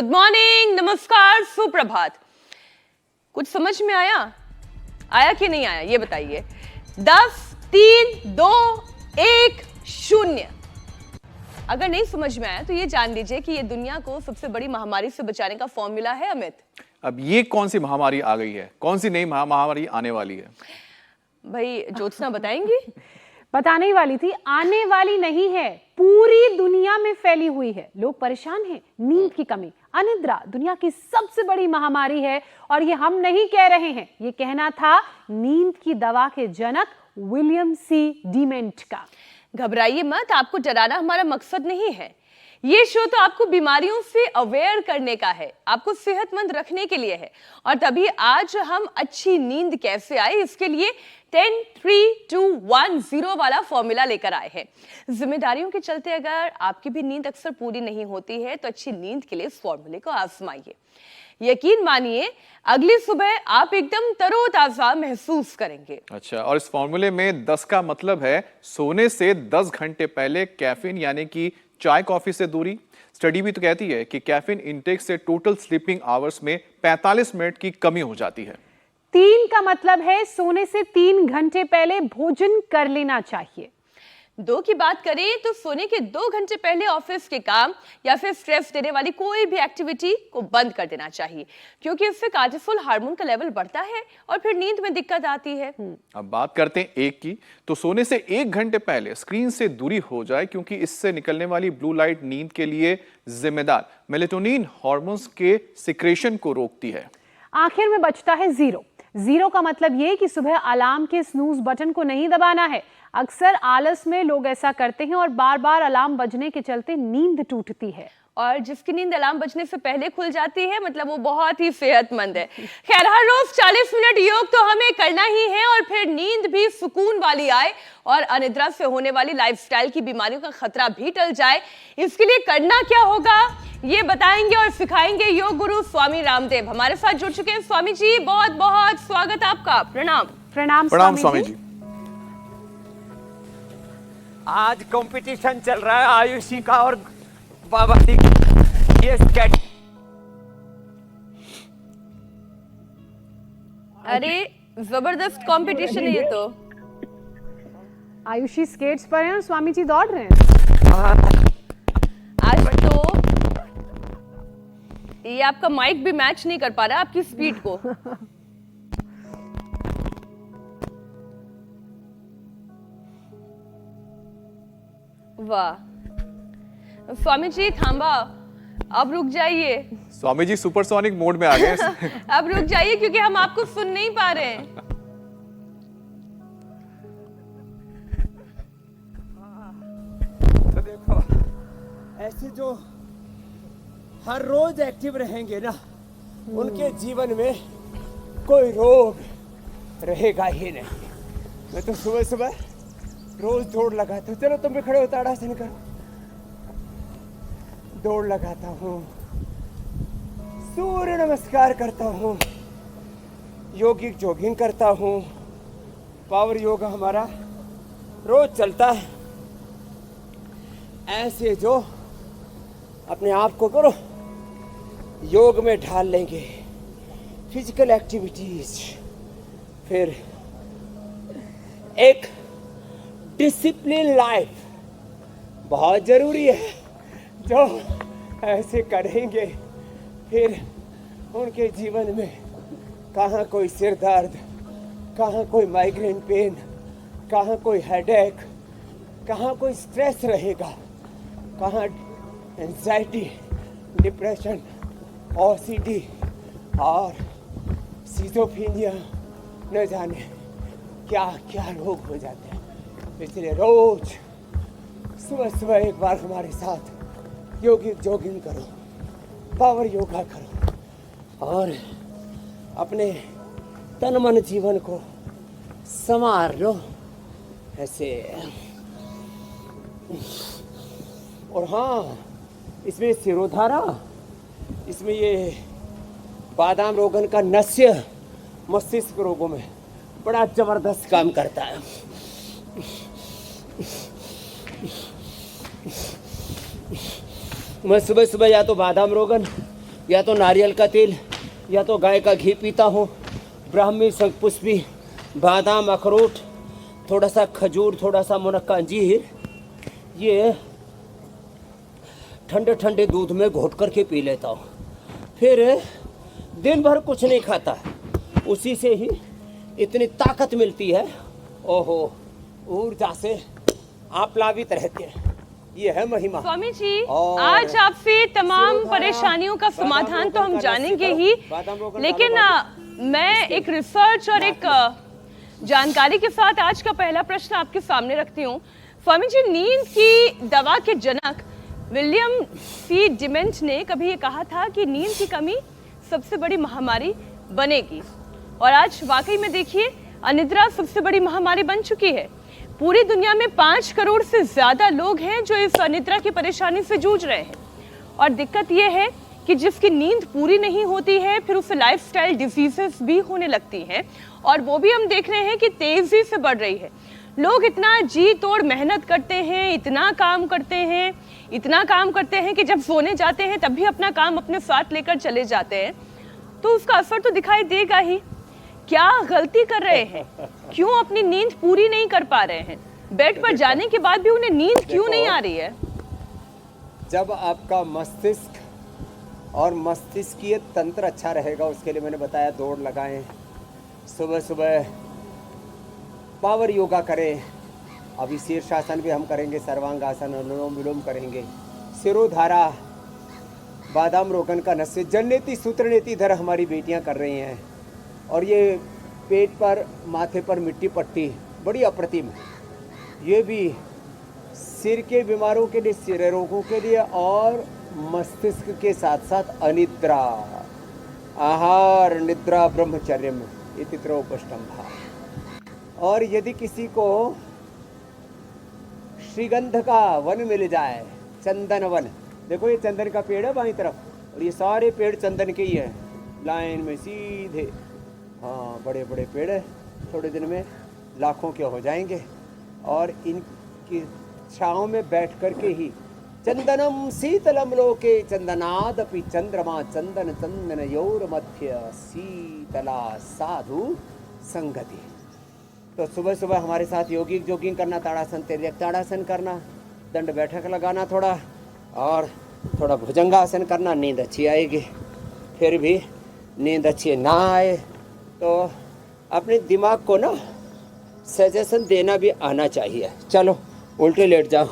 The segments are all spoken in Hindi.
गुड मॉर्निंग, नमस्कार, सुप्रभात। कुछ समझ में आया कि नहीं आया, ये बताइए। 10, 3, 2, 1, 0। अगर नहीं समझ में आया तो ये जान लीजिए कि ये दुनिया को सबसे बड़ी महामारी से बचाने का फॉर्मूला है। अमित, अब ये कौन सी महामारी आ गई है, कौन सी नई महामारी आने वाली है? भाई ज्योत्सना बताएंगी? बताने ही वाली थी, आने वाली नहीं है, पूरी दुनिया में फैली हुई है। लोग परेशान हैं, नींद की कमी, अनिद्रा दुनिया की सबसे बड़ी महामारी है। और ये हम नहीं कह रहे हैं, ये कहना था नींद की दवा के जनक विलियम सी डीमेंट का। घबराइए मत, आपको डराना हमारा मकसद नहीं है। ये शो तो आपको बीमारियों से अवेयर करने का है, आपको सेहतमंद रखने के लिए है। और तभी आज हम अच्छी नींद कैसे आए इसके लिए 10, 3, 2, 1, 0 वाला फॉर्मूला लेकर आए हैं। जिम्मेदारियों के चलते अगर आपकी भी नींद अक्सर पूरी नहीं होती है तो अच्छी नींद के लिए इस फॉर्मूले को आजमाइए। यकीन मानिए, अगली सुबह आप एकदम तरोताजा महसूस करेंगे। अच्छा, और इस फॉर्मूले में 10 का मतलब है सोने से 10 घंटे पहले कैफीन यानी कि चाय कॉफी से दूरी। स्टडी भी तो कहती है कि कैफीन इंटेक से टोटल स्लीपिंग आवर्स में 45 मिनट की कमी हो जाती है। 3 का मतलब है सोने से 3 घंटे पहले भोजन कर लेना चाहिए। 2 की बात करें तो सोने के 2 घंटे पहले ऑफिस के काम या फिर स्ट्रेस देने वाली कोई भी एक्टिविटी को बंद कर देना चाहिए, क्योंकि इससे कार्टिसोल हार्मोन का लेवल बढ़ता है और फिर नींद में दिक्कत आती है। अब बात करते हैं 1 की, तो सोने से 1 घंटे पहले स्क्रीन से दूरी हो जाए, क्योंकि इससे निकलने वाली ब्लू लाइट नींद के लिए जिम्मेदार मेलेटोनिन हार्मोन्स के सिक्रेशन को रोकती है। आखिर में बचता है 0 का मतलब ये कि सुबह अलार्म के स्नूज बटन को नहीं दबाना है। अक्सर आलस में लोग ऐसा करते हैं और बार बार अलार्म बजने के चलते नींद टूटती है। और जिसकी नींद अलार्म बजने से पहले खुल जाती है मतलब वो बहुत ही सेहतमंद है। खैर, हर रोज 40 मिनट योग तो हमें करना ही है और फिर नींद भी सुकून वाली आए और अनिद्रा से होने वाली लाइफस्टाइल की बीमारियों का खतरा भी टल जाए। इसके लिए करना क्या होगा ये बताएंगे और सिखाएंगे योग गुरु स्वामी रामदेव। हमारे साथ जुड़ चुके हैं। स्वामी जी, बहुत बहुत स्वागत आपका। प्रणाम। प्रणाम स्वामी जी। आज कंपटीशन चल रहा है आयुषी का और बाबा जी ये स्केट। अरे जबरदस्त कंपटीशन है ये तो। आयुषी स्केट्स पर हैं और स्वामी जी दौड़ रहे हैं। आज तो ये आपका माइक भी मैच नहीं कर पा रहा आपकी स्पीड को। वाह, स्वामी जी थांबा, अब रुक जाइए। स्वामी जी सुपरसोनिक मोड में आ गए। अब रुक जाइए क्योंकि हम आपको सुन नहीं पा रहे हैं। तो देखो, ऐसे जो हर रोज एक्टिव रहेंगे ना, उनके जीवन में कोई रोग रहेगा ही नहीं। मैं तो सुबह सुबह रोज दौड़ लगाता हूँ। चलो तुम भी खड़े हो, ताड़ासन करो। दौड़ लगाता हूँ, सूर्य नमस्कार करता हूँ, योगिक जॉगिंग करता हूँ। पावर योगा हमारा रोज चलता है। ऐसे जो अपने आप को करो योग में ढाल लेंगे, फिजिकल एक्टिविटीज, फिर एक डिसिप्लिन लाइफ बहुत जरूरी है। जो ऐसे करेंगे फिर उनके जीवन में कहाँ कोई सिर दर्द, कहाँ कोई माइग्रेन पेन, कहाँ कोई हेडेक, कहाँ कोई स्ट्रेस रहेगा, कहाँ एंजाइटी, डिप्रेशन, ओसीडी और सिजोफ्रेनिया, न जाने क्या क्या रोग हो जाते हैं। इसलिए रोज सुबह सुबह एक बार हमारे साथ योगिक जॉगिंग करो, पावर योगा करो और अपने तन मन जीवन को संवार लो ऐसे। और हाँ, इसमें सिरोधारा, इसमें ये बादाम रोगन का नस्य मस्तिष्क रोगों में बड़ा जबरदस्त काम करता है। मैं सुबह सुबह या तो बादाम रोगन या तो नारियल का तेल या तो गाय का घी पीता हूँ, ब्राह्मी, शंखपुष्पी, बादाम, अखरोट, थोड़ा सा खजूर, थोड़ा सा मुनक्का अंजीर, ये ठंडे ठंडे दूध में घोट करके पी लेता हूँ। फिर दिन भर कुछ नहीं खाता, उसी से ही इतनी ताकत मिलती है, ओहो, ऊर्जा से आप प्लावित रहते हैं। ये है महिमा। स्वामी जी, और आज आपसे तमाम सिरोधारा, परेशानियों का समाधान बादाम तो हम रोगन का जानेंगे लस्सी ही, खाओ, बादाम रोगन लेकिन कालो मैं एक रिसर्च और एक जानकारी के साथ आज का पहला प्रश्न आपके सामने रखती हूँ। स्वामी जी, नींद की दवा के जनक विलियम सी डिमेंट ने कभी ये कहा था कि नींद की कमी सबसे बड़ी महामारी बनेगी, और आज वाकई में देखिए अनिद्रा सबसे बड़ी महामारी बन चुकी है। पूरी दुनिया में 5 करोड़ से ज्यादा लोग हैं जो इस अनिद्रा की परेशानी से जूझ रहे हैं, और दिक्कत यह है कि जिसकी नींद पूरी नहीं होती है फिर उसे लाइफस्टाइल डिजीजेस भी होने लगती हैं, और वो भी हम देख रहे हैं कि तेजी से बढ़ रही है। लोग इतना जी तोड़ मेहनत करते हैं, इतना काम करते हैं कि जब सोने जाते हैं तब भी अपना काम अपने साथ लेकर चले जाते हैं, तो उसका असर तो दिखाई देगा ही। क्या गलती कर रहे हैं? क्यों अपनी नींद पूरी नहीं कर पा रहे हैं? बेड पर जाने के बाद भी उन्हें नींद क्यों नहीं आ रही है? जब आपका मस्तिष्क और मस्तिष्कीय तंत्र अच्छा रहेगा, उसके लिए मैंने बताया दौड़ लगाएं, सुबह सुबह पावर योगा करें, अभी शीर्षासन भी हम करेंगे, सर्वांगासन, अनुलोम विलोम करेंगे, सिरोधारा, बादाम रोगन का नस्य, जननेति सूत्रनेति इधर हमारी बेटियां कर रही हैं, और ये पेट पर, माथे पर मिट्टी पट्टी बड़ी अप्रतिम है। ये भी सिर के बीमारों के लिए, सिर रोगों के लिए, और मस्तिष्क के साथ साथ अनिद्रा, आहार निद्रा ब्रह्मचर्यम इति त्रयोपष्टम्भा। और यदि किसी को श्रीगंध का वन मिल जाए, चंदन वन, देखो ये चंदन का पेड़ है बाईं तरफ, और ये सारे पेड़ चंदन के ही हैं, लाइन में सीधे, हाँ बड़े बड़े पेड़ है, थोड़े दिन में लाखों के हो जाएंगे, और इनकी छाँव में बैठ कर के ही चंदनम शीतलम लोके चंदनादपि चंद्रमा चंदन चंदनयोर मध्य शीतला साधु संगति। तो सुबह सुबह हमारे साथ योगिक जोगिंग करना, ताड़ासन तिर्यक ताड़ासन करना, दंड बैठक लगाना थोड़ा, और थोड़ा भुजंगासन करना, नींद अच्छी आएगी। फिर भी नींद अच्छी ना आए तो अपने दिमाग को ना सजेशन देना भी आना चाहिए। चलो उल्टे लेट जाओ,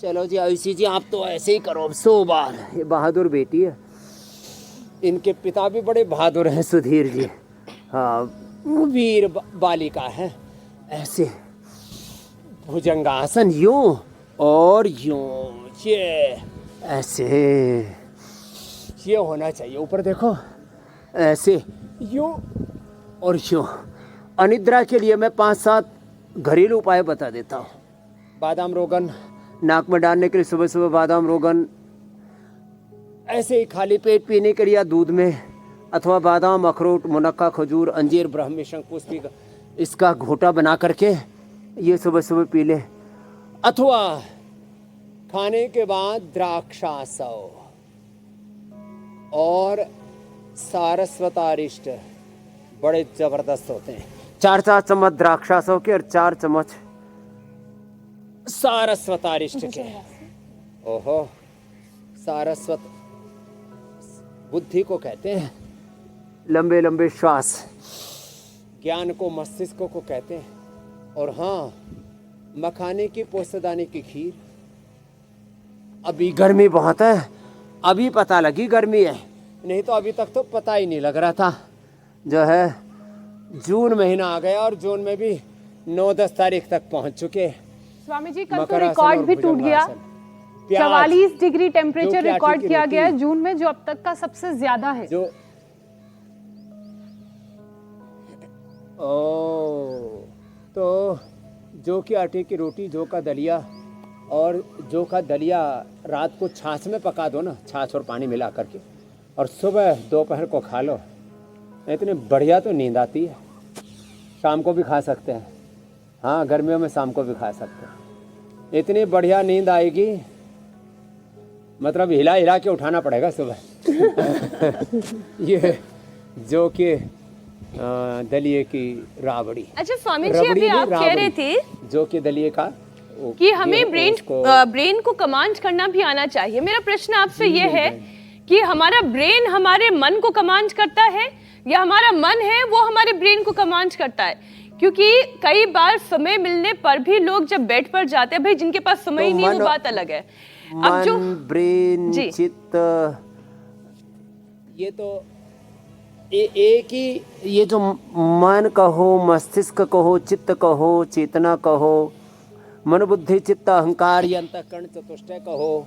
चलो जी आयुषी जी आप तो ऐसे ही करो 100 बार। ये बहादुर बेटी है, इनके पिता भी बड़े बहादुर हैं, सुधीर जी, हाँ वीर बालिका है। ऐसे भुजंगासन यूं और यूं, ये ऐसे, ये होना चाहिए। ऊपर देखो, ऐसे यूं और यूं। अनिद्रा के लिए मैं 5-7 घरेलू उपाय बता देता हूँ। बादाम रोगन नाक में डालने के लिए सुबह सुबह बादाम रोगन, ऐसे ही खाली पेट पीने के लिए या दूध में, अथवा बादाम, अखरोट, मुनक्का, खजूर, अंजीर, ब्राह्मी, शंखपुष्पी, इसका घोटा बना करके ये सुबह सुबह पी ले। अथवा खाने के बाद द्राक्षासव और सारस्वतारिष्ट बड़े जबरदस्त होते हैं। 4-4 चम्मच द्राक्षासव के और 4 चम्मच सारस्वतारिष्ट के। ओहो, सारस्वत बुद्धि को कहते हैं, लंबे लंबे श्वास, ज्ञान को, मस्तिष्क को कहते हैं। और हाँ, मखाने की पोस्तदाने की खीर। अभी गर्मी बहुत है, अभी पता लगी गर्मी है, नहीं तो अभी तक तो पता ही नहीं लग रहा था। जो है जून महीना आ गया और जून में भी 9-10 तारीख तक पहुंच चुके। स्वामी जी कल तो रिकॉर्ड भी टूट गया, 44 डिग्री टेम्परेचर रिकॉर्ड किया गया है जून में, जो अब तक का सबसे ज्यादा है। जो तो जौ की आटे की रोटी, जौ का दलिया, और जौ का दलिया रात को छाछ में पका दो ना, छाछ और पानी मिला करके, और सुबह दोपहर को खा लो, इतनी बढ़िया तो नींद आती है। शाम को भी खा सकते हैं, हाँ गर्मियों में शाम को भी खा सकते हैं, इतनी बढ़िया नींद आएगी, मतलब हिला हिला के उठाना पड़ेगा सुबह। ये जो कि दलिए की राबड़ी। अच्छा स्वामी जी, रबड़ी अभी नहीं, आप कह रहे राबड़ी, थे जो कि दलिए का कि हमें उसको- ब्रेन को कमांड करना भी आना चाहिए। मेरा प्रश्न आपसे ये है कि हमारा ब्रेन हमारे मन को कमांड करता है या हमारा मन है वो हमारे ब्रेन को कमांड करता है? क्योंकि कई बार समय मिलने पर भी लोग जब बेड पर जाते हैं, भाई जिनके पास समय ही नहीं है वो बात अलग है। अब जो मन, ब्रेन, जी। चित्त, ये तो एक ही, ये जो मन कहो, मस्तिष्क कहो, चित्त कहो, चेतना कहो, मन बुद्धि चित्त अहंकार या अंतःकरण चतुष्टय कहो,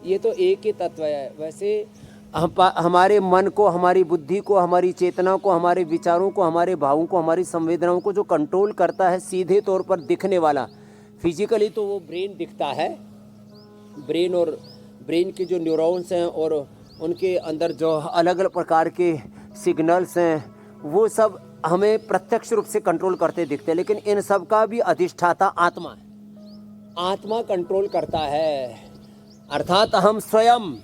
ये तो एक ही तत्व है। वैसे हमारे मन को, हमारी बुद्धि को, हमारी चेतना को, हमारे विचारों को, हमारे भावों को, हमारी संवेदनाओं को जो कंट्रोल करता है सीधे तौर पर दिखने वाला, फिजिकली तो वो ब्रेन दिखता है। ब्रेन और ब्रेन के जो न्यूरॉन्स हैं और उनके अंदर जो अलग अलग प्रकार के सिग्नल्स हैं, वो सब हमें प्रत्यक्ष रूप से कंट्रोल करते दिखते हैं। लेकिन इन सब का भी अधिष्ठाता आत्मा है। आत्मा कंट्रोल करता है, अर्थात हम स्वयं,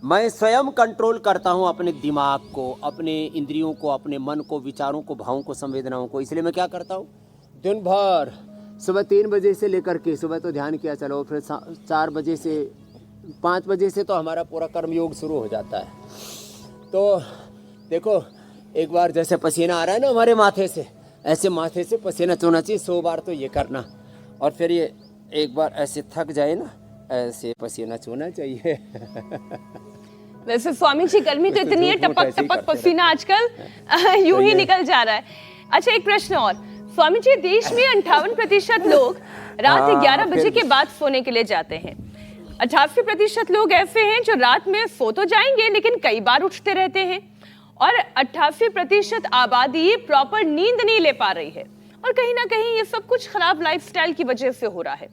मैं स्वयं कंट्रोल करता हूँ अपने दिमाग को, अपने इंद्रियों को, अपने मन को, विचारों को, भावों को, संवेदनाओं को। इसलिए मैं क्या करता हूँ, दिन भर सुबह 3 बजे से लेकर के, सुबह तो ध्यान किया चलो, फिर 4 बजे से 5 बजे से तो हमारा पूरा कर्मयोग शुरू हो जाता है। तो देखो, एक बार जैसे पसीना आ रहा है ना हमारे माथे से, ऐसे माथे से पसीना चूना चाहिए 100 बार तो ये करना, और फिर ये एक बार ऐसे थक जाए ना, ऐसे पसीना चूना चाहिए। वैसे स्वामी जी गर्मी तो इतनी है, झूठ मूठ टपक ऐसे ही टपक करते पसीना आजकल यूं ही निकल जा रहा है। अच्छा एक प्रश्न और स्वामी जी, देश में 58% लोग रात 11 बजे के बाद सोने के लिए जाते हैं। 88% लोग ऐसे हैं जो रात में सो तो जाएंगे लेकिन कई बार उठते रहते हैं, और 88% आबादी प्रॉपर नींद नहीं ले पा रही है, और कहीं ना कहीं ये सब कुछ खराब लाइफस्टाइल की वजह से हो रहा है।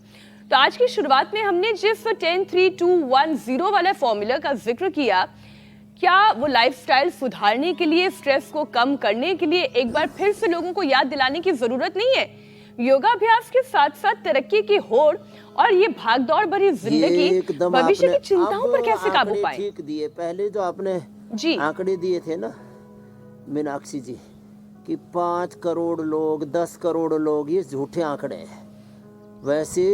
तो आज की शुरुआत में हमने जिस 10-3-2-1-0 वाले फॉर्मूला का जिक्र किया, क्या वो लाइफस्टाइल सुधारने के लिए, स्ट्रेस को कम करने के लिए एक बार फिर से लोगों को याद दिलाने की जरूरत नहीं है? योगाभ्यास के साथ साथ तरक्की की होड़ और ये भागदौड़ भरी जिंदगी भविष्य की चिंताओं पर कैसे काबू पाए? ठीक दिए, पहले जो आपने जी आंकड़े दिए थे ना मीनाक्षी जी, कि 5 करोड़ लोग, 10 करोड़ लोग, ये झूठे आंकड़े हैं। वैसे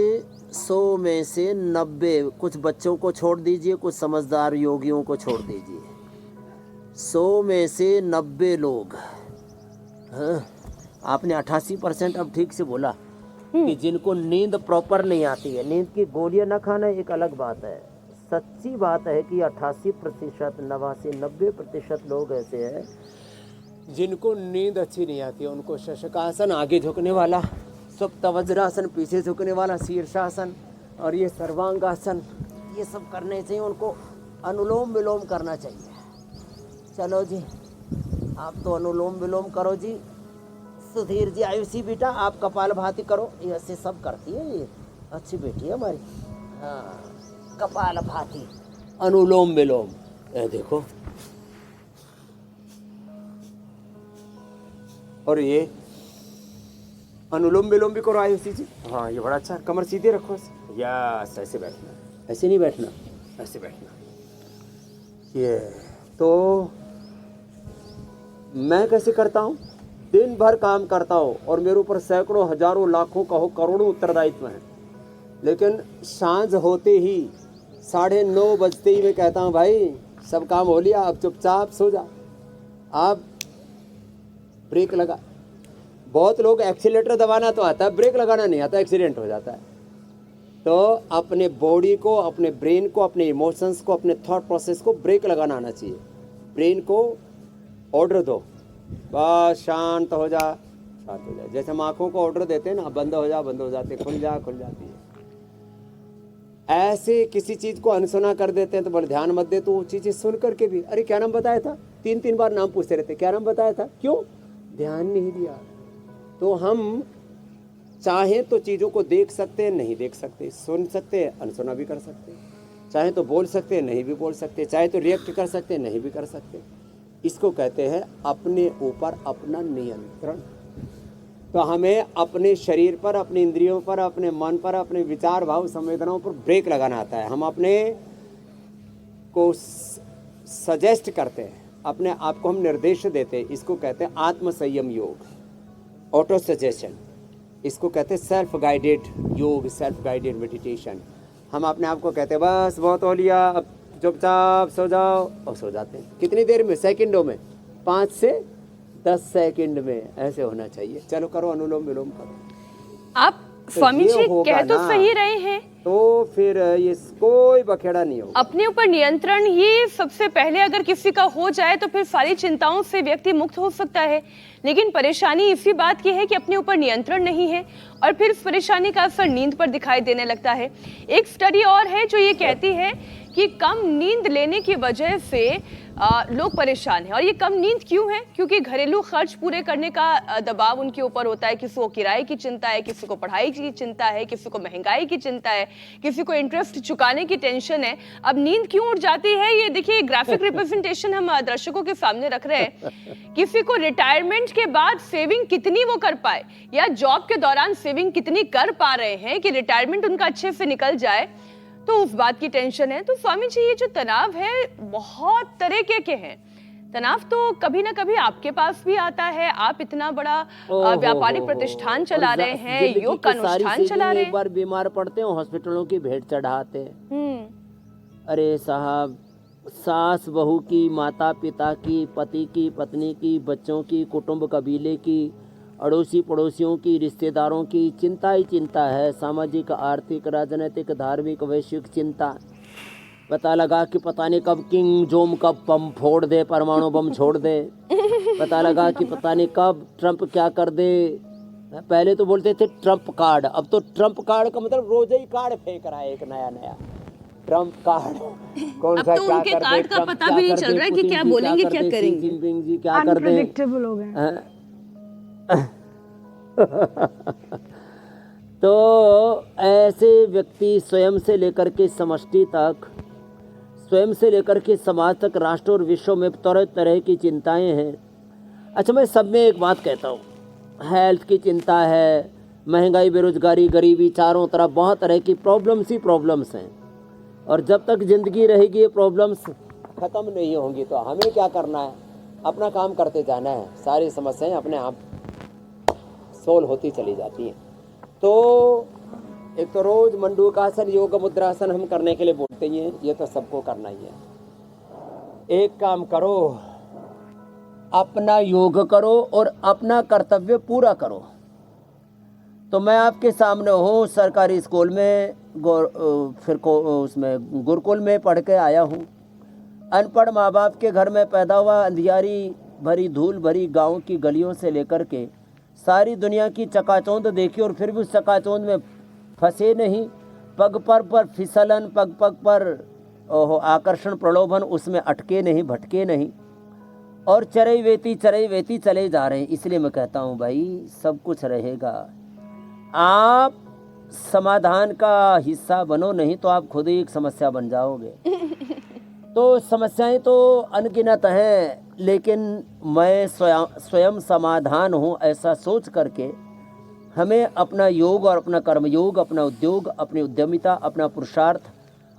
100 में से 90, कुछ बच्चों को छोड़ दीजिए, कुछ समझदार योगियों को छोड़ दीजिए, 100 में से 90 लोग, हाँ, आपने 88% अब ठीक से बोला कि जिनको नींद प्रॉपर नहीं आती है, नींद की गोलियां ना खाना एक अलग बात है। सच्ची बात है कि 88%, 89, 90% लोग ऐसे हैं जिनको नींद अच्छी नहीं आती है। उनको शशकासन आगे झुकने वाला, सुप्त वज्रासन पीछे झुकने वाला, शीर्षासन और ये सर्वांगासन, ये सब करने चाहिए। उनको अनुलोम विलोम करना चाहिए। चलो जी, आप तो अनुलोम विलोम करो जी। सुधीर जी, आयुषी बेटा आप कपालभाति करो, ये ऐसे सब करती है, ये अच्छी बेटी है हमारी। हाँ, कपालभाति, अनुलोम विलोम, ये देखो। और ये अनुलोम विलोम भी करो आयुषी जी। हाँ, ये बड़ा अच्छा, कमर सीधे रखो, यस, ऐसे बैठना, ऐसे नहीं बैठना, ऐसे बैठना। ये तो मैं कैसे करता हूँ, दिन भर काम करता हूँ और मेरे ऊपर सैकड़ों, हजारों, लाखों, कहो करोड़ों उत्तरदायित्व हैं, लेकिन सांझ होते ही 9:30 बजते ही मैं कहता हूँ भाई सब काम हो लिया, अब चुपचाप सो जा, आप ब्रेक लगा। बहुत लोग एक्सीलेटर दबाना तो आता है, ब्रेक लगाना नहीं आता, एक्सीडेंट हो जाता है। तो अपने बॉडी को, अपने ब्रेन को, अपने इमोशंस को, अपने थॉट प्रोसेस को ब्रेक लगाना आना चाहिए। ब्रेन को ऑर्डर दो, बस शांत हो जा, शांत हो जा। जैसे हम आँखों को ऑर्डर देते हैं ना, बंद हो जा, बंद हो जाती है, खुल जा, खुल जाती है। ऐसे किसी चीज़ को अनसुना कर देते हैं तो बोले ध्यान मत दे, तो वो चीज़ें सुन करके भी, अरे क्या नाम बताया था, 3-3 बार नाम पूछते रहते, क्या नाम बताया था, क्यों ध्यान नहीं दिया। तो हम चाहें तो चीज़ों को देख सकते हैं, नहीं देख सकते, सुन सकते हैं, अनसुना भी कर सकते हैं, चाहे तो बोल सकते हैं, नहीं भी बोल सकते, चाहे तो रिएक्ट कर सकते हैं, नहीं भी कर सकते। इसको कहते हैं अपने ऊपर अपना नियंत्रण। तो हमें अपने शरीर पर, अपने इंद्रियों पर, अपने मन पर, अपने विचार भाव संवेदनाओं पर ब्रेक लगाना आता है। हम अपने को सजेस्ट करते हैं, अपने आप को हम निर्देश देते हैं, इसको कहते हैं आत्म संयम योग, ऑटो सजेशन। इसको कहते हैं सेल्फ गाइडेड योग, सेल्फ गाइडेड मेडिटेशन। हम अपने आप को कहते हैं बस बहुत हो लिया, अब चुपचाप सो जाओ, और सो जाते हैं। कितनी देर में? सेकंडों में, 5 से 10 सेकंड में ऐसे होना चाहिए। चलो करो, अनुलोम विलोम करो। आप स्वामी ये जी होगा कह तो ना। सही रहे हैं, तो फिर ये कोई बखेड़ा नहीं होगा। अपने ऊपर नियंत्रण ही सबसे पहले अगर किसी का हो जाए तो फिर सारी चिंताओं से व्यक्ति मुक्त हो सकता है। लेकिन परेशानी इसी बात की है कि अपने ऊपर नियंत्रण नहीं है और फिर इस परेशानी का असर नींद पर दिखाई देने लगता है। एक स्टडी और है जो ये कहती है कि कम नींद लेने की वजह से लोग परेशान हैं। और ये कम नींद क्यों है? क्योंकि घरेलू खर्च पूरे करने का दबाव उनके ऊपर होता है। किसी को किराए की चिंता है, किसी को पढ़ाई की चिंता है, किसी को महंगाई की चिंता है, किसी को इंटरेस्ट चुकाने की टेंशन है। अब नींद क्यों उड़ जाती है? ये देखिए ग्राफिक रिप्रेजेंटेशन हम दर्शकों के सामने रख रहे हैं। किसी को रिटायरमेंट के बाद सेविंग कितनी वो कर पाए या जॉब के दौरान सेविंग कितनी कर पा रहे हैं कि रिटायरमेंट उनका अच्छे से निकल जाए, तो उस बात की टेंशन है। तो स्वामी जी ये जो तनाव है बहुत तरह के हैं। तनाव तो कभी ना कभी आपके पास भी आता है। आप इतना बड़ा व्यापारिक प्रतिष्ठान चला रहे हैं, योग का अनुष्ठान चला रहे हैं। एक बार बीमार पड़ते हैं, हॉस्पिटलों की भेंट चढ़ाते हैं। अरे साहब, सास बहू की, माता पिता की, पति की, पत्नी की, बच्चों की, कुटुंब कबीले की, अड़ोसी पड़ोसियों की, रिश्तेदारों की चिंता ही चिंता है। सामाजिक, आर्थिक, राजनीतिक, धार्मिक, वैश्विक चिंता। पता लगा कि पता नहीं कब किंग जोम कब बम फोड़ दे, परमाणु बम छोड़ दे। पता लगा कि पता नहीं कब ट्रंप क्या कर दे। पहले तो बोलते थे ट्रंप कार्ड, अब तो ट्रंप कार्ड का मतलब रोज ही कार्ड फेंक रहा है एक नया नया। ट्रंप कार्ड कौन सा, तो क्या उनके कर दे कार्ड का ट्रंप, पता क्या भी नहीं कर चल दे रहा है कि पुतिन क्या जी, बोलेंगे, कर क्या दे, करेंगे। शी जिनपिंग जी क्या कर दे। अनप्रेडिक्टेबल हो गए। हैं? तो ऐसे व्यक्ति स्वयं से लेकर के समष्टि तक, स्वयं से लेकर के समाज तक, राष्ट्र और विश्व में तरह तरह की चिंताएं हैं। अच्छा, मैं सब में एक बात कहता हूँ, हेल्थ की चिंता है, महंगाई, बेरोजगारी, गरीबी, चारों तरफ बहुत तरह की प्रॉब्लम्स ही प्रॉब्लम्स हैं। और जब तक ज़िंदगी रहेगी ये प्रॉब्लम्स ख़त्म नहीं होंगी। तो हमें क्या करना है? अपना काम करते जाना है। सारी समस्याएं अपने आप सोल्व होती चली जाती हैं। तो एक तो रोज मंडूकासन, योग मुद्रासन हम करने के लिए बोलते ही हैं, ये तो सबको करना ही है। एक काम करो, अपना योग करो और अपना कर्तव्य पूरा करो। तो मैं आपके सामने हूँ, सरकारी स्कूल में उसमें गुरुकुल में पढ़ के आया हूँ। अनपढ़ माँ बाप के घर में पैदा हुआ, अंधियारी भरी धूल भरी गांव की गलियों से लेकर के सारी दुनिया की चकाचौंध देखी और फिर भी उस चकाचौंध में फंसे नहीं। पग पर फिसलन, पग पग पर आकर्षण प्रलोभन, उसमें अटके नहीं, भटके नहीं और चरई वेती चले जा रहे हैं। इसलिए मैं कहता हूँ भाई, सब कुछ रहेगा, आप समाधान का हिस्सा बनो, नहीं तो आप खुद ही एक समस्या बन जाओगे। तो समस्याएं तो अनगिनत हैं, लेकिन मैं स्वयं समाधान हूँ, ऐसा सोच करके हमें अपना योग और अपना कर्मयोग, अपना उद्योग, अपनी उद्यमिता, अपना पुरुषार्थ,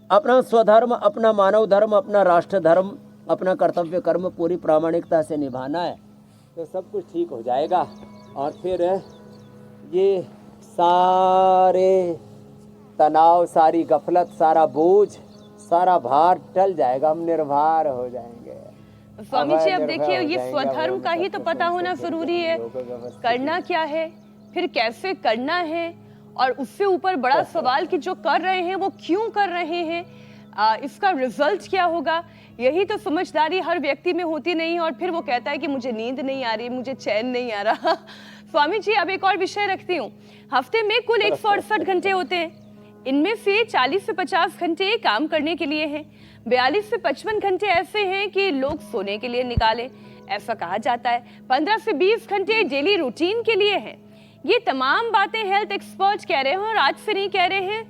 अपना स्वधर्म, अपना मानव धर्म, अपना राष्ट्र धर्म, अपना कर्तव्य कर्म पूरी प्रामाणिकता से निभाना है। तो सब कुछ ठीक हो जाएगा और फिर ये सारे तनाव, सारी गफलत, सारा बोझ, सारा भार टल जाएगा, हम निर्भर हो जाएंगे। स्वामी जी अब देखिए, ये स्वधर्म का ही तो पता होना जरूरी है। करना क्या है, फिर कैसे करना है, और उससे ऊपर बड़ा सवाल कि जो कर रहे हैं वो क्यों कर रहे हैं, इसका रिजल्ट क्या होगा। यही तो समझदारी हर व्यक्ति में होती नहीं, और फिर वो कहता है कि मुझे नींद नहीं आ रही, मुझे चैन नहीं आ रहा। स्वामी जी अब एक और विषय रखती हूँ। हफ्ते में कुल 168 घंटे होते हैं, इनमें से 40 से 50 घंटे काम करने के लिए हैं, 42 से 55 घंटे ऐसे हैं कि लोग सोने के लिए निकालें, ऐसा कहा जाता है। 15 से 20 घंटे डेली रूटीन के लिए हैं। ये तमाम बातें हेल्थ एक्सपर्ट्स कह रहे हैं और आज से नहीं कह रहे हैं,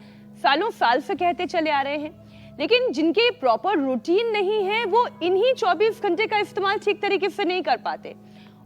सालों साल से कहते चले आ रहे हैं। लेकिन जिनके प्रॉपर रूटीन नहीं है वो इन्हीं 24 घंटे का इस्तेमाल ठीक तरीके से नहीं कर पाते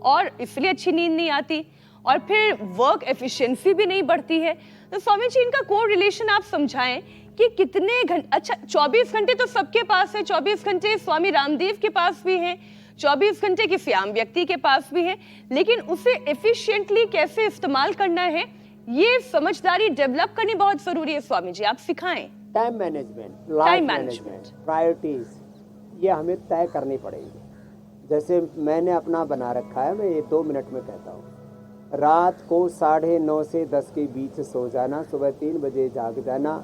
और इसलिए अच्छी नींद नहीं आती और फिर वर्क एफिशिएंसी भी नहीं बढ़ती है। तो स्वामी जी, इनका कोर रिलेशन आप समझाएं कि कितने घंटे, अच्छा 24 घंटे तो सबके पास है, 24 घंटे स्वामी रामदेव के पास भी हैं, 24 घंटे किसी आम व्यक्ति के पास भी है, लेकिन उसे एफिशिएंटली कैसे इस्तेमाल करना है ये समझदारी डेवलप करनी बहुत जरूरी है। स्वामी जी आप सिखाएं। Time management, Time life management. Management, priorities, ये हमें तय करनी पड़ेगी। जैसे मैंने अपना बना रखा है, मैं ये 2 मिनट में कहता हूँ। रात को 9:30 से 10 के बीच सो जाना, सुबह 3 बजे जाग जाना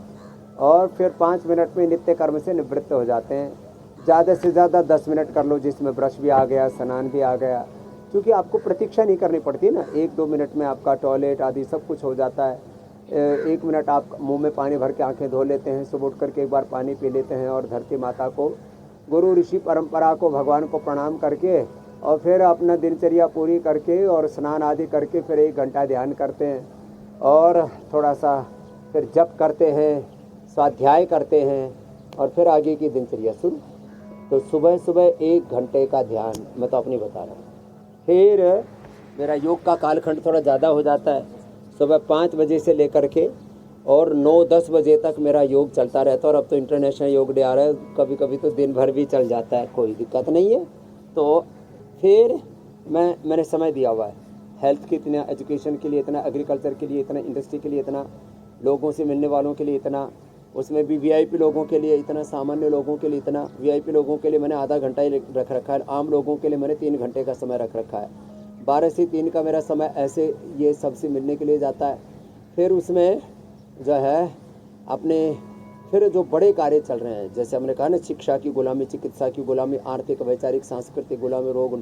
और फिर 5 मिनट में नित्य कर्म से निवृत्त हो जाते हैं। ज़्यादा से ज़्यादा 10 मिनट कर लो जिसमें ब्रश भी आ गया, स्नान भी आ गया, क्योंकि आपको प्रतीक्षा नहीं करनी पड़ती ना। 1-2 मिनट में आपका टॉयलेट आदि सब कुछ हो जाता है। 1 मिनट आप मुंह में पानी भर के आंखें धो लेते हैं, सुबह उठ करके एक बार पानी पी लेते हैं और धरती माता को, गुरु ऋषि परंपरा को, भगवान को प्रणाम करके और फिर अपना दिनचर्या पूरी करके और स्नान आदि करके फिर 1 घंटा ध्यान करते हैं और थोड़ा सा फिर जप करते हैं, स्वाध्याय करते हैं और फिर आगे की दिनचर्या शुरू। तो सुबह सुबह 1 घंटे का ध्यान मैं तो अपनी बता रहा हूँ। फिर मेरा योग का कालखंड थोड़ा ज़्यादा हो जाता है, सुबह 5 बजे से लेकर के और 9-10 बजे तक मेरा योग चलता रहता है। और अब तो इंटरनेशनल योग डे आ रहा है, कभी कभी तो दिन भर भी चल जाता है, कोई दिक्कत नहीं है। तो फिर मैंने समय दिया हुआ है हेल्थ के इतना, एजुकेशन के लिए इतना, एग्रीकल्चर के लिए इतना, इंडस्ट्री के लिए इतना, लोगों से मिलने वालों के लिए इतना, उसमें भी वीआईपी लोगों के लिए इतना, सामान्य लोगों के लिए इतना। वीआईपी लोगों के लिए मैंने आधा घंटा ही रख रखा है, आम लोगों के लिए मैंने 3 घंटे का समय रख रखा है। 12 से 3 का मेरा समय ऐसे ये सबसे मिलने के लिए जाता है। फिर उसमें जो है अपने फिर जो बड़े कार्य चल रहे हैं, जैसे हमने कहा ना, शिक्षा की गुलामी, चिकित्सा की गुलामी, आर्थिक वैचारिक सांस्कृतिक गुलामी, रोग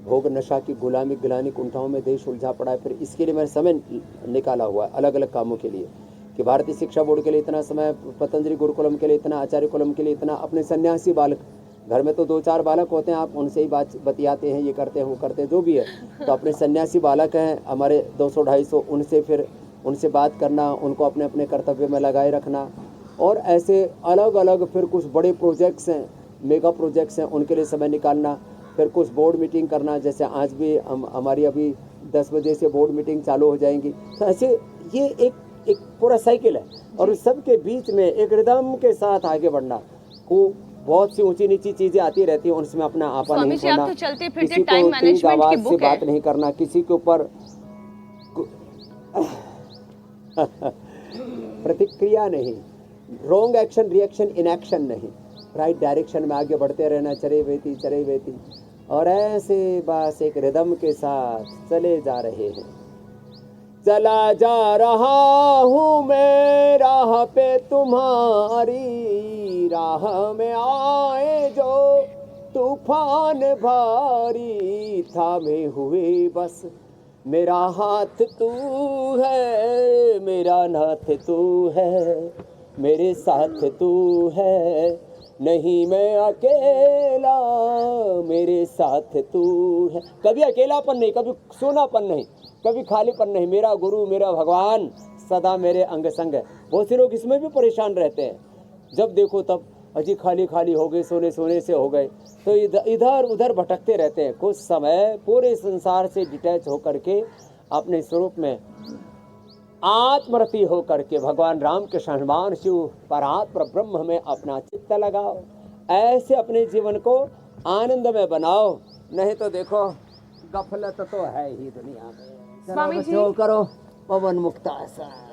भोग नशा की गुलामी, गिलानी कुंठाओं में देश उलझा पड़ा है। फिर इसके लिए मैंने समय निकाला हुआ है अलग अलग कामों के लिए, कि भारतीय शिक्षा बोर्ड के लिए इतना समय, पतंजलि गुरुकुलम के लिए इतना, आचार्य कुलम के लिए इतना, अपने सन्यासी बालक, घर में तो 2-4 बालक होते हैं, आप उनसे ही बतियाते हैं, ये करते हैं वो करते हैं जो भी है, तो अपने सन्यासी बालक हैं हमारे 200-250, उनसे फिर उनसे बात करना, उनको अपने अपने कर्तव्य में लगाए रखना। और ऐसे अलग अलग फिर कुछ बड़े प्रोजेक्ट्स हैं, मेगा प्रोजेक्ट्स हैं, उनके लिए समय निकालना। फिर कुछ बोर्ड मीटिंग करना, जैसे आज भी हमारी अभी 10 बजे से बोर्ड मीटिंग चालू हो जाएंगी। तो ऐसे ये एक पूरा साइकिल है और उस सब के बीच में एक रिदम के साथ आगे बढ़ना। को बहुत सी ऊंची नीची चीजें आती रहती हैं, उनमें अपना आपा नहीं स्वामी जी, आप खोना, तो चलते फिरते किसी टाइम को तेज मैनेजमेंट की आवाज से बुक है। बात नहीं करना, किसी के ऊपर प्रतिक्रिया नहीं, रॉन्ग एक्शन रिएक्शन इनएक्शन नहीं, राइट डायरेक्शन में आगे बढ़ते रहना, चरे वेती और ऐसे बस एक रिदम के साथ चले जा रहे हैं। चला जा रहा हूँ मैं राह पे तुम्हारी, राह में आए जो तूफान भारी, थामे हुए बस मेरा हाथ तू है, मेरा नाथ तू है, मेरे साथ तू है, नहीं मैं अकेला, मेरे साथ तू है। कभी अकेलापन नहीं, कभी सोनापन नहीं, कभी खालीपन नहीं, मेरा गुरु मेरा भगवान सदा मेरे अंग संग है। बहुत से लोग इसमें भी परेशान रहते हैं, जब देखो तब अजी खाली खाली हो गए, सोने से हो गए, तो इधर उधर भटकते रहते हैं। कुछ समय पूरे संसार से डिटैच होकर के अपने स्वरूप में आत्मरति होकर के भगवान राम के हनुमान शिव परात्पर ब्रह्म में अपना चित्त लगाओ। ऐसे अपने जीवन को आनंद में बनाओ, नहीं तो देखो गफलत तो है ही दुनिया में। स्वामी जी, बच्चों करो पवन मुक्तासन।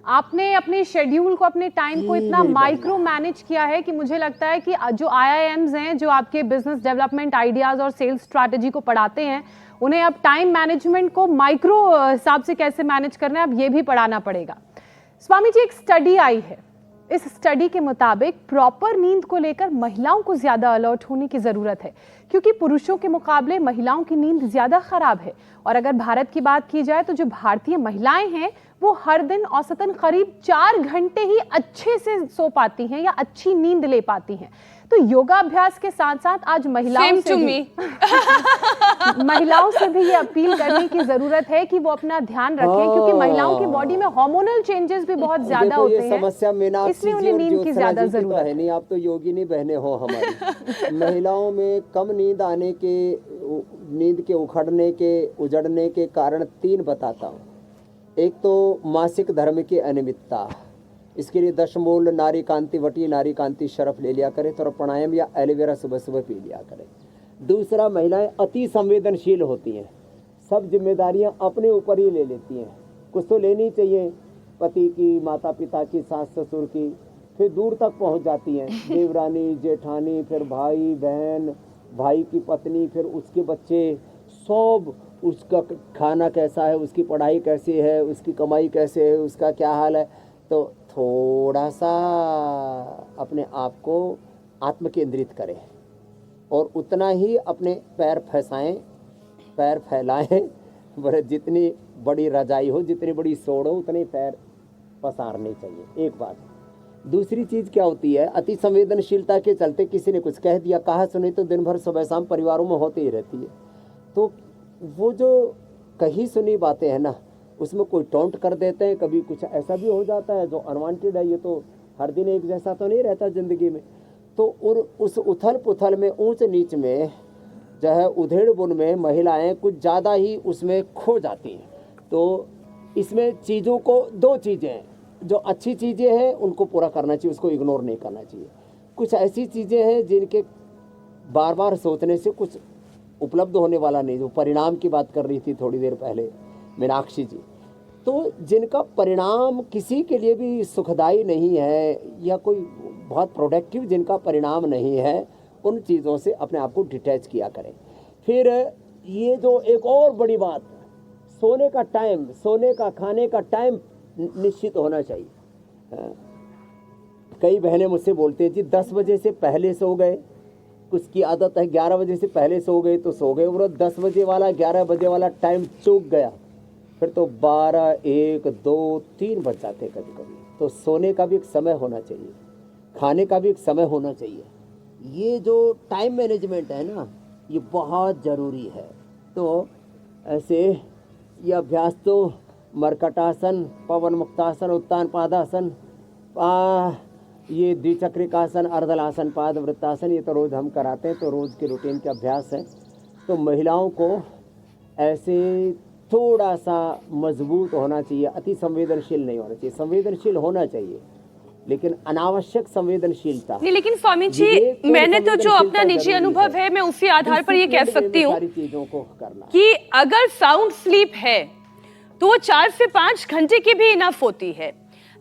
आपने अपने शेड्यूल को, अपने टाइम को इतना माइक्रो मैनेज किया है कि मुझे लगता है कि जो IIMs हैं, जो आपके बिजनेस डेवलपमेंट आइडियाज और सेल्स स्ट्रैटेजी को पढ़ाते हैं, उन्हें अब टाइम मैनेजमेंट को माइक्रो हिसाब से कैसे मैनेज करना है अब ये भी पढ़ाना पड़ेगा। स्वामी जी, एक स्टडी आई है, इस स्टडी के मुताबिक प्रॉपर नींद को लेकर महिलाओं को ज्यादा अलर्ट होने की जरूरत है, क्योंकि पुरुषों के मुकाबले महिलाओं की नींद ज्यादा खराब है। और अगर भारत की बात की जाए तो जो भारतीय महिलाएं हैं वो हर दिन औसतन करीब 4 घंटे ही अच्छे से सो पाती हैं या अच्छी नींद ले पाती हैं। तो योगाभ्यास के साथ साथ आज महिलाओं से भी ये अपील करने की जरूरत है कि वो अपना ध्यान रखें, क्योंकि महिलाओं की बॉडी में हार्मोनल चेंजेस भी बहुत ज्यादा होते हैं, समस्या मीनाक्षी इसलिए उन्हें नींद की ज्यादा जरूरत है। नहीं, आप तो योगिनी बहनें हो हमारी। महिलाओं में कम नींद आने के, नींद के उखड़ने के, उजड़ने के कारण 3 बताता हूँ। एक तो मासिक धर्म की अनियमितता, इसके लिए 10 मूल नारी कांति वटी नारी कांति शरफ ले लिया करें, थोड़ा प्राणायाम या एलोवेरा सुबह सुबह पी लिया करें। दूसरा, महिलाएं अति संवेदनशील होती हैं, सब जिम्मेदारियां अपने ऊपर ही ले लेती हैं। कुछ तो लेनी चाहिए, पति की, माता पिता की, सास ससुर की, फिर दूर तक पहुंच जाती हैं, देवरानी जेठानी, फिर भाई बहन, भाई की पत्नी, फिर उसके बच्चे, सब, उसका खाना कैसा है, उसकी पढ़ाई कैसी है, उसकी कमाई कैसे है, उसका क्या हाल है। तो थोड़ा सा अपने आप को आत्म केंद्रित करें और उतना ही अपने पैर फैसाएं, पैर फैलाएं। वह जितनी बड़ी रजाई हो, जितनी बड़ी सोड़ हो, उतने पैर पसारने चाहिए। एक बात। दूसरी चीज़ क्या होती है, अति संवेदनशीलता के चलते किसी ने कुछ कह दिया, कहा सुनी तो दिन भर सुबह शाम परिवारों में होती ही रहती है। तो वो जो कही सुनी बातें हैं ना, उसमें कोई टोंट कर देते हैं, कभी कुछ ऐसा भी हो जाता है जो अनवांटेड है। ये तो हर दिन एक जैसा तो नहीं रहता ज़िंदगी में। तो और उस उथल पुथल में, ऊंच नीच में, जो है उधेड़ बुन में महिलाएं कुछ ज़्यादा ही उसमें खो जाती हैं। तो इसमें चीज़ों को, दो चीज़ें हैं, जो अच्छी चीज़ें हैं उनको पूरा करना चाहिए, उसको इग्नोर नहीं करना चाहिए। कुछ ऐसी चीज़ें हैं जिनके बार बार सोचने से कुछ उपलब्ध होने वाला नहीं। जो परिणाम की बात कर रही थी थोड़ी देर पहले मीनाक्षी जी, तो जिनका परिणाम किसी के लिए भी सुखदायी नहीं है या कोई बहुत प्रोडक्टिव जिनका परिणाम नहीं है, उन चीज़ों से अपने आप को डिटैच किया करें। फिर ये जो एक और बड़ी बात, सोने का टाइम, सोने का, खाने का टाइम निश्चित होना चाहिए। कई बहनें मुझसे बोलती हैं जी 10 बजे से पहले सो गए, कुछ की आदत है 11 बजे से पहले सो गए तो सो गए, और 10 बजे वाला 11 बजे वाला टाइम चूक गया, फिर तो 12, 1, 2, 3 बज जाते कभी कभी। तो सोने का भी एक समय होना चाहिए, खाने का भी एक समय होना चाहिए। ये जो टाइम मैनेजमेंट है ना, ये बहुत ज़रूरी है। तो ऐसे ये अभ्यास तो मरकटासन, पवन मुक्तासन, उत्तान पादासन, ये द्विचक्रिकासन, अर्धलासन, पाद वृत्तासन, ये तो रोज़ हम कराते हैं, तो रोज़ के रूटीन के अभ्यास है। तो महिलाओं को ऐसे थोड़ा सा मजबूत होना चाहिए, अति संवेदनशील नहीं होना चाहिए। संवेदनशील होना चाहिए लेकिन अनावश्यक संवेदनशीलता नहीं। लेकिन स्वामी जी, मैंने तो जो अपना निजी अनुभव है, मैं उसी आधार पर ये कह सकती हूँ चीजों को करना कि अगर साउंड स्लीप है तो वो 4 से 5 घंटे की भी इनफ होती है।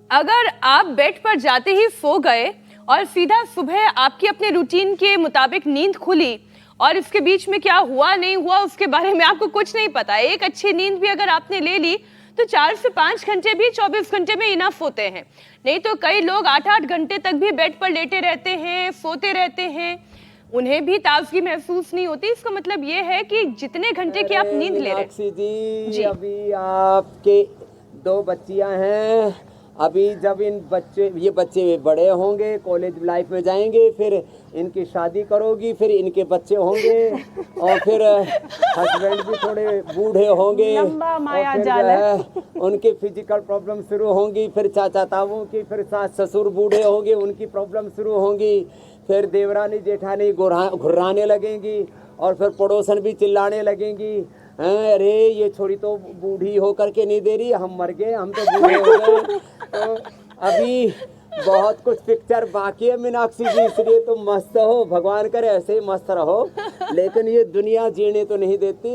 अगर आप बेड पर जाते ही सो गए और सीधा सुबह आपकी अपने रूटीन के मुताबिक नींद खुली और इसके बीच में क्या हुआ नहीं हुआ उसके बारे में आपको कुछ नहीं पता, एक अच्छी नींद भी अगर आपने ले ली तो 4 से 5 घंटे भी 24 घंटे में इनफ होते हैं। नहीं तो कई लोग 8-8 घंटे तक भी बेड पर लेटे रहते हैं, सोते रहते हैं, उन्हें भी ताजगी महसूस नहीं होती। इसका मतलब ये है कि जितने घंटे की आप नींद ले रहे हैं जी, अभी आपके 2 बच्चियां हैं, अभी जब ये बच्चे बड़े होंगे, कॉलेज लाइफ में जाएंगे, फिर इनकी शादी करोगी, फिर इनके बच्चे होंगे और फिर हस्बैंड भी थोड़े बूढ़े होंगे, लंबा माया और जाल है। उनके फिजिकल प्रॉब्लम शुरू होंगी, फिर चाचा ताऊ की, फिर सास ससुर बूढ़े होंगे, उनकी प्रॉब्लम शुरू होंगी, फिर देवरानी जेठानी घुर्राने लगेंगी और फिर पड़ोसन भी चिल्लाने लगेंगी, अरे ये छोरी तो बूढ़ी होकर के नहीं दे रही, हम मर गए, हम तो बूढ़े हो गए। तो अभी बहुत कुछ पिक्चर बाकी है मीनाक्षी जी, इसलिए तो मस्त हो, भगवान करे ऐसे ही मस्त रहो, लेकिन ये दुनिया जीने तो नहीं देती।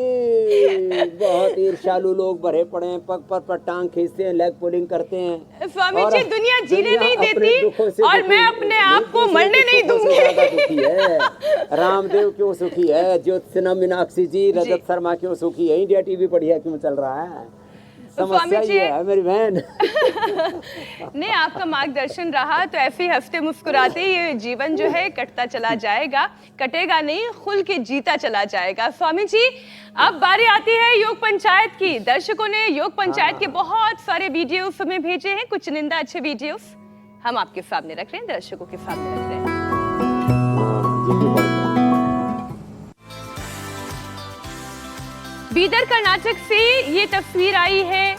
बहुत ईर्ष्यालु लोग भरे पड़े हैं, पग पर टांग खींचते हैं, लेग पुलिंग करते हैं। स्वामी जी, दुनिया जीने नहीं देती और मैं अपने आप को मरने नहीं दूंगी। रामदेव क्यों सुखी है, ज्योत्सना मीनाक्षी जी, रजत शर्मा क्यों सुखी है, इंडिया टीवी बढ़िया क्यों चल रहा है, समस्या ये है मेरी बहन। नहीं, आपका मार्गदर्शन रहा तो ऐसे ही हंसते मुस्कुराते ये जीवन जो है कटता चला जाएगा, कटेगा नहीं, खुल के जीता चला जाएगा। स्वामी जी, अब बारी आती है योग पंचायत की। दर्शकों ने योग पंचायत के बहुत सारे वीडियोस हमें भेजे हैं, कुछ निंदा अच्छे वीडियोस हम आपके सामने रख रहे हैं, दर्शकों के सामने रख रहे हैं। बीदर कर्नाटक से ये तस्वीर आई है,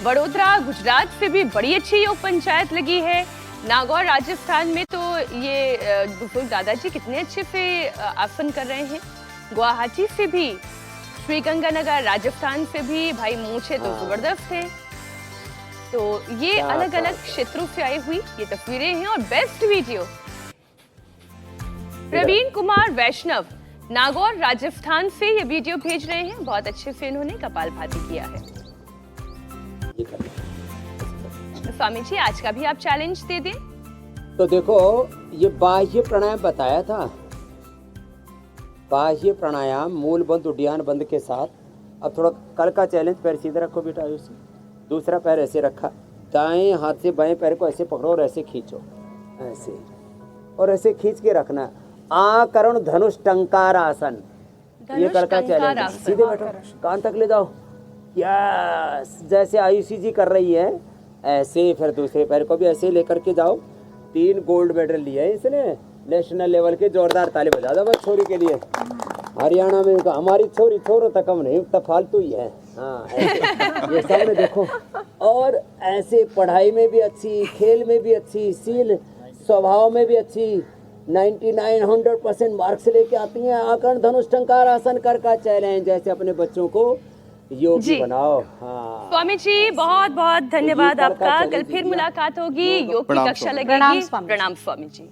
वडोदरा गुजरात से भी बड़ी अच्छी योग पंचायत लगी है, नागौर राजस्थान में तो ये बुजुर्ग दादाजी कितने अच्छे से आसन कर रहे हैं, गुवाहाटी से भी, श्रीगंगानगर राजस्थान से भी भाई मूछे तो जबरदस्त है। तो ये अलग अलग क्षेत्रों से आई हुई ये तस्वीरें हैं। और बेस्ट वीडियो प्रवीण कुमार वैष्णव नागौर राजस्थान से ये वीडियो भेज रहे हैं। बहुत अच्छे से इन्होंने कपालभाति किया है। स्वामी जी आज का भी आप चैलेंज दे दें। तो देखो ये बाह्य प्राणायाम बताया था, बाह्य प्राणायाम मूल बंद उड्डयन बंद के साथ। अब थोड़ा कल का चैलेंज, पैर सीधे रखो बेटा, आयुष दूसरा पैर ऐसे रखा, दाएं हाथ से बाएं पैर को ऐसे पकड़ो और ऐसे खींचो, ऐसे और ऐसे खींच के रखना। आकरण धनुष टंकार आसन, ये कल का चैलेंज है। सीधे बैठो, कान तक ले जाओ, यस, जैसे आयुषी जी कर रही है ऐसे। फिर दूसरे पैर को भी ऐसे लेकर के जाओ। 3 गोल्ड मेडल लिए है इसने नेशनल लेवल के। जोरदार ताली बजा दो बस छोरी के लिए। हरियाणा में हमारी छोरी छोरो तक कम नहीं, तब फालतू ही है। हाँ ऐसे ये सामने देखो। और ऐसे पढ़ाई में भी अच्छी, खेल में भी अच्छी, शील स्वभाव में भी अच्छी, 99-100% मार्क्स लेके आती हैं। आकर्ण धनुष टंकार आसन कर का चैलेंज, जैसे अपने बच्चों को योगी बनाओ। हाँ स्वामी जी बहुत बहुत धन्यवाद आपका। कल फिर मुलाकात होगी, योग की कक्षा लगेगी। प्रणाम स्वामी जी।